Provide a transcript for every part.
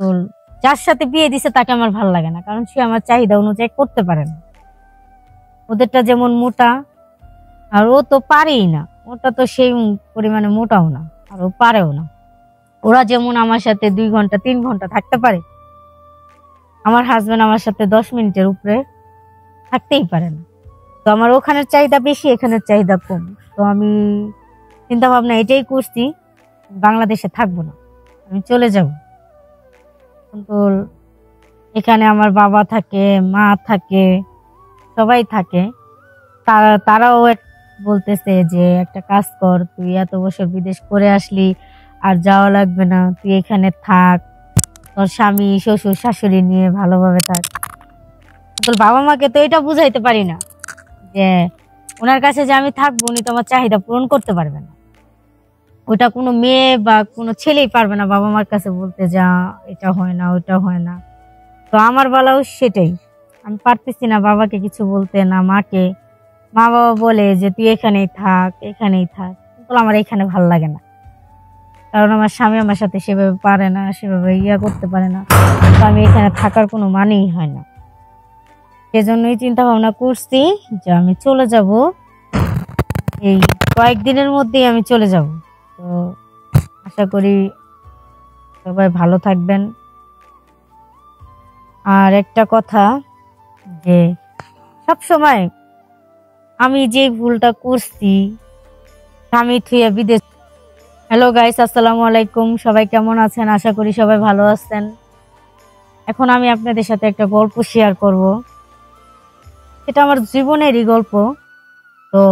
তো যার সাথে বিয়ে দিছে তাকে আমার ভালো লাগে না, কারণ সে আমার চাহিদা অনুযায়ী করতে পারে না। ওদেরটা যেমন মোটা, আর ও তো পারেই না, ওটা তো সেই পরিমাণে মোটাও না, আর ও পারেও না। ওরা যেমন আমার সাথে 2 ঘন্টা 3 ঘন্টা থাকতে পারে, আমার হাজবেন্ড আমার সাথে 10 মিনিটের উপরে থাকতেই পারে না। তো আমার ওখানের চাহিদা বেশি, এখানের চাহিদা কম। তো আমি চিন্তা ভাবনা এটাই করছি, বাংলাদেশে থাকবো না, আমি চলে যাব। কিন্তু এখানে আমার বাবা থাকে, মা থাকে, সবাই থাকে। তারাও বলতেছে যে একটা কাজ কর, তুই এত বছর বিদেশ করে আসলি, আর যাওয়া লাগবে না, তুই এখানে থাক, তোর স্বামী শ্বশুর শাশুড়ি নিয়ে ভালোভাবে থাক। তোর বাবা মাকে তো এটা বুঝাইতে পারি না যে ওনার কাছে যে আমি থাকবো, উনি তো আমার চাহিদা পূরণ করতে পারবে না। ওটা কোনো মেয়ে বা কোনো ছেলেই পারবে না বাবা মার কাছে বলতে, যা এটা হয় না ওইটা হয় না। তো আমার বেলাও সেটাই, আমি পারতেছি না বাবাকে কিছু বলতে, না মাকে। মা বাবা বলে যে তুই এখানেই থাক, এখানেই থাক, কিন্তু আমার এখানে ভাল লাগে না, কারণ আমার স্বামী আমার সাথে সেভাবে পারে না, সেভাবে করতে পারে না। তো আমি এখানে থাকার কোনো মানেই হয় না। সেজন্যই চিন্তা ভাবনা করছি যে আমি চলে যাব, এই কয়েকদিনের মধ্যেই আমি চলে যাব। তো আশা করি সবাই ভালো থাকবেন। আর একটা কথা, যে সব সময় আমি যে ভুলটা করছি, স্বামী থুয়ে বিদেশ। হ্যালো গাইস, আসসালামু আলাইকুম, সবাই কেমন আছেন? আশা করি সবাই ভালো আছেন। এখন আমি আপনাদের সাথে একটা গল্প শেয়ার করব, এটা আমার জীবনেরই গল্প। তো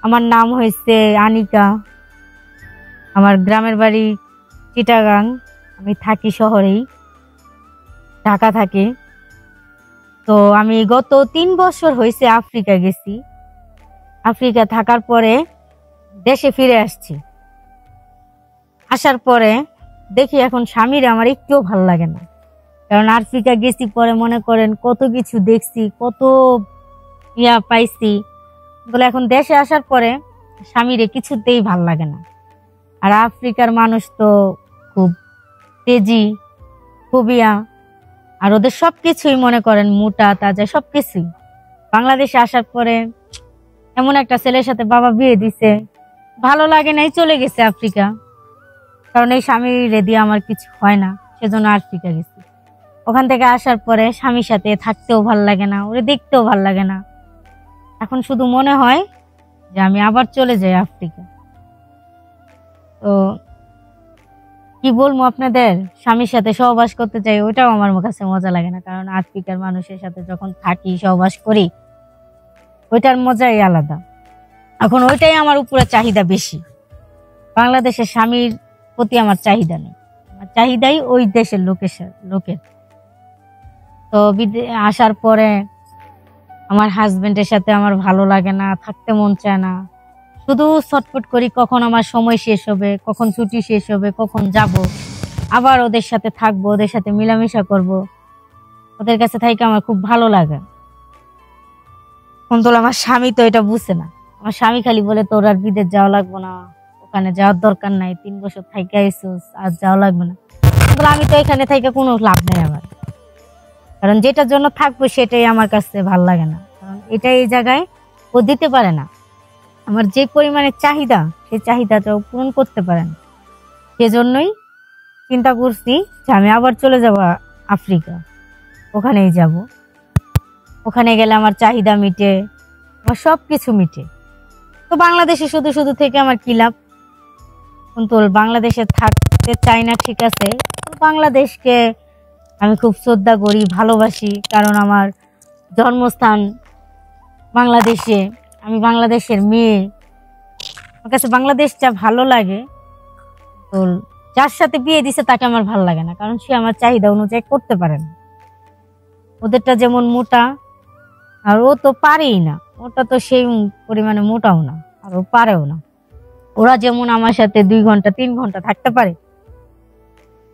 আমার নাম হয়েছে আনিকা, আমার গ্রামের বাড়ি চিটাগাং, আমি থাকি শহরেই, ঢাকা থাকি। তো আমি গত 3 বছর হয়েছে আফ্রিকা গেছি। আফ্রিকা থাকার পরে দেশে ফিরে আসছি। আসার পরে দেখি এখন স্বামীর আমার একটুও ভালো লাগে না, কারণ আফ্রিকা গেছি পরে মনে করেন কত কিছু দেখছি, কত পাইছি, বলে এখন দেশে আসার পরে স্বামীরে কিছুতেই ভাল লাগে না। আর আফ্রিকার মানুষ তো খুব তেজি, ফোবিয়া, আর ওদের সবকিছুই মনে করেন মোটা তাজা সবকিছুই। বাংলাদেশে আসার পরে এমন একটা ছেলের সাথে বাবা বিয়ে দিছে, ভালো লাগে নাই, চলে গেছে আফ্রিকা। কারণ এই স্বামীর দিয়ে আমার কিছু হয় না, সেজন্য আফ্রিকা গেছি। ওখান থেকে আসার পরে স্বামীর সাথে থাকতেও ভাল লাগে না, ওরে দেখতেও ভাল লাগে না। এখন শুধু মনে হয় যে আমি আবার চলে যাই আফ্রিকা। তো কি বলবো আপনাদের, স্বামীর সাথে সহবাস করতে চাই, ওইটাও আমার কাছে মজা লাগে না, কারণ আফ্রিকার মানুষের সাথে যখন থাকি, সহবাস করি, ওইটার মজাই আলাদা। এখন ওইটাই আমার উপরে চাহিদা বেশি। বাংলাদেশের স্বামীর প্রতি আমার চাহিদা নেই, আমার চাহিদাই ওই দেশের লোকের। তো আসার পরে আমার হাজবেন্ডের সাথে আমার ভালো লাগে না, থাকতে মন চায় না, শুধু ছটফট করি কখন আমার সময় শেষ হবে, কখন ছুটি শেষ হবে, কখন যাব, আবার ওদের সাথে থাকবো, ওদের সাথে মিলামিশা করব, ওদের কাছে থাকি আমার খুব ভালো লাগে। কিন্তু আমার স্বামী তো এটা বুঝে না। আমার স্বামী খালি বলে তোর আর বিদেশ যাওয়া লাগবে না, ওখানে যাওয়ার দরকার নাই, 3 বছর থাইকা আইছিস, আর যাওয়া লাগবে না। কিন্তু আমি তো এখানে থাইকা কোনো লাভ নাই আমার, কারণ যেটার জন্য থাকবো সেটাই আমার কাছে ভালো লাগে না, কারণ এটা এই জায়গায় ও দিতে পারে না। আমার যে পরিমাণে চাহিদা, সেই চাহিদাটাও পূরণ করতে পারে না। সেজন্যই চিন্তা করছি যে আমি আবার চলে যাব আফ্রিকা, ওখানেই যাব। ওখানে গেলে আমার চাহিদা মিটে, আমার সব কিছু মিটে। তো বাংলাদেশে শুধু শুধু থেকে আমার কি লাভ? কিন্তু বাংলাদেশে থাকতে চাই না, ঠিক আছে, বাংলাদেশকে আমি খুব শ্রদ্ধা করি, ভালোবাসি, কারণ আমার জন্মস্থান বাংলাদেশে, আমি বাংলাদেশের মেয়ে, আমার কাছে বাংলাদেশটা ভালো লাগে। তো যার সাথে বিয়ে দিছে তাকে আমার ভালো লাগে না, কারণ সে আমার চাহিদা অনুযায়ী করতে পারে না। ওদেরটা যেমন মোটা, আর ও তো পারেই না, ওটা তো সেই পরিমাণে মোটাও না, আর ও পারেও না। ওরা যেমন আমার সাথে 2 ঘন্টা 3 ঘন্টা থাকতে পারে,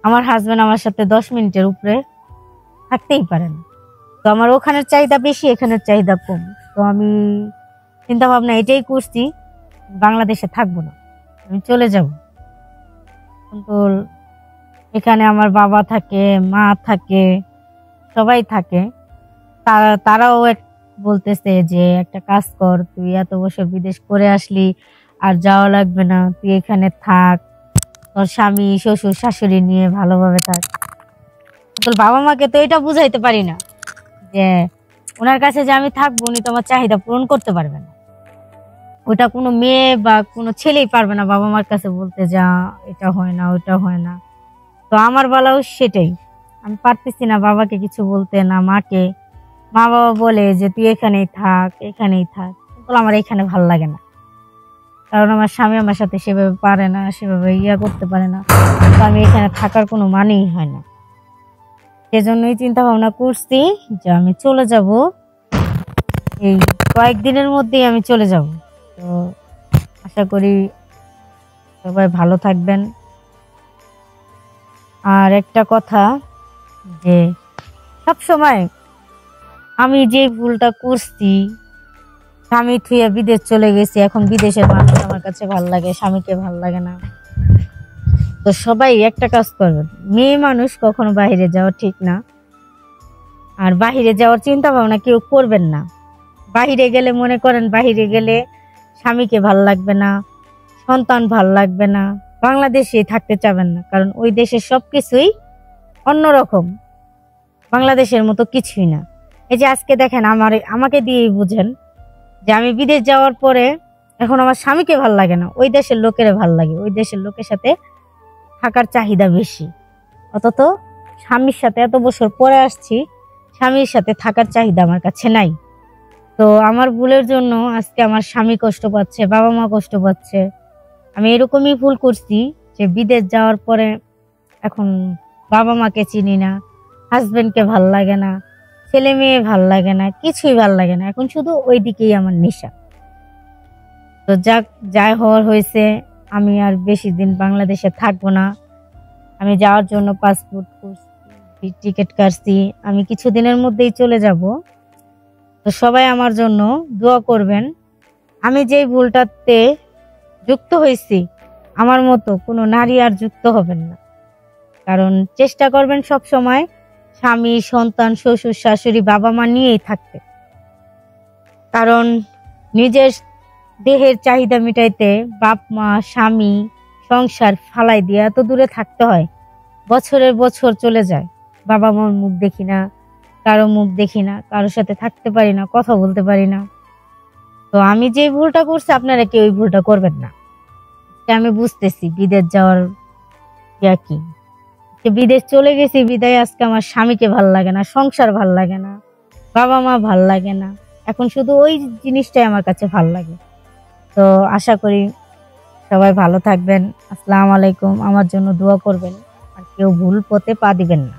আমার হাজবেন্ড আমার সাথে 10 মিনিটের উপরে থাকতেই পারে না। তো আমার ওখানের চাহিদা বেশি, এখানের চাহিদা কম। তো আমি চিন্তা ভাবনা এটাই করছি, বাংলাদেশে থাকবো না, আমি চলে যাব। কিন্তু এখানে আমার বাবা থাকে, মা থাকে, সবাই থাকে। তারাও বলতেছে যে একটা কাজ কর, তুই এত বছর বিদেশ করে আসলি, আর যাওয়া লাগবে না, তুই এখানে থাক, তোর স্বামী শ্বশুর শাশুড়ি নিয়ে ভালোভাবে থাক। তোর বাবা মাকে তো এটা বুঝাইতে পারি না যে ওনার কাছে যে আমি থাকবো উনি তো আমার চাহিদা পূরণ করতে পারবে না। ওটা কোনো মেয়ে বা কোনো ছেলেই পারবে না বাবা মার কাছে বলতে, যা এটা হয় না ওটা হয় না। তো আমার বেলাও সেটাই, আমি পারতেছি না বাবাকে কিছু বলতে, না মাকে। মা বাবা বলে যে তুই এখানেই থাক এখানেই থাক, কিন্তু আমার এখানে ভাল লাগে না, কারণ আমার স্বামী আমার সাথে সেভাবে পারে না, সেভাবে করতে পারে না। তো আমি এখানে থাকার কোনো মানেই হয় না। সেজন্যই চিন্তা ভাবনা করছি যে আমি চলে যাব, এই কয়েকদিনের মধ্যেই আমি চলে যাব। তো আশা করি সবাই ভালো থাকবেন। আর একটা কথা, যে সব সময় আমি যে ভুলটা করছি, স্বামী থুয়ে বিদেশ চলে গেছি, এখন বিদেশের মানুষ আমার কাছে ভাল লাগে, স্বামীকে ভাল লাগে না। তো সবাই একটা কাজ করবেন, মেয়ে মানুষ কখনো বাইরে যাওয়া ঠিক না, আর বাহিরে যাওয়ার চিন্তা ভাবনা কেউ করবেন না। বাহিরে গেলে মনে করেন বাহিরে গেলে স্বামীকে ভাল লাগবে না, সন্তান ভাল লাগবে না, বাংলাদেশে থাকতে চাবেন না, কারণ ওই দেশের সবকিছুই অন্যরকম, বাংলাদেশের মতো কিছুই না। এই যে আজকে দেখেন আমাকে দিয়েই বুঝেন যে আমি বিদেশ যাওয়ার পরে এখন আমার স্বামীকে ভাল লাগে না, ওই দেশের লোকেরা ভাল লাগে, ওই দেশের লোকের সাথে থাকার চাহিদা বেশি। অথচ স্বামীর সাথে এত বছর পরে আসছি, স্বামীর সাথে থাকার চাহিদা আমার কাছে নাই। তো আমার ভুলের জন্য আজকে আমার স্বামী কষ্ট পাচ্ছে, বাবা মা কষ্ট পাচ্ছে। আমি এরকমই ভুল করছি যে বিদেশ যাওয়ার পরে এখন বাবা মাকে চিনি না, হাজবেন্ডকে ভাল লাগে না, ছেলে মেয়ে ভাল লাগে না, কিছুই ভাল লাগে না, এখন শুধু ওই দিকেই আমার নেশা। তো যাই হওয়ার হয়েছে, আমি আর বেশি দিন বাংলাদেশে থাকবো না। আমি যাওয়ার জন্য পাসপোর্ট করছি, টিকিট কাটছি, আমি কিছুদিনের মধ্যেই চলে যাব। তো সবাই আমার জন্য দোয়া করবেন। আমি যেই ভুলটাতে যুক্ত হয়েছি, আমার মতো কোনো নারী আর যুক্ত হবেন না। কারণ চেষ্টা করবেন সব সময় স্বামী সন্তান শ্বশুর শাশুড়ি বাবা মা নিয়েই থাকতে, কারণ নিজের দেহের চাহিদা মিটাইতে বাপ মা স্বামী সংসার ফালাই দিয়ে এত দূরে থাকতে হয়, বছরের বছর চলে যায়, বাবা মার মুখ দেখি না, কারো মুখ দেখি না, কারোর সাথে থাকতে পারি না, কথা বলতে পারি না। তো আমি যে ভুলটা করছি আপনারা কেউ ওই ভুলটা করবেন না। আমি বুঝতেছি বিদেশ যাওয়ার কি, বিদেশ চলে গেছি বিদায় আজকে আমার স্বামীকে ভাল লাগে না, সংসার ভাল লাগে না, বাবা মা ভাল লাগে না, এখন শুধু ওই জিনিসটাই আমার কাছে ভাল লাগে। তো আশা করি সবাই ভালো থাকবেন। আসসালামু আলাইকুম। আমার জন্য দোয়া করবেন, আর কেউ ভুল পথে পা দিবেন না।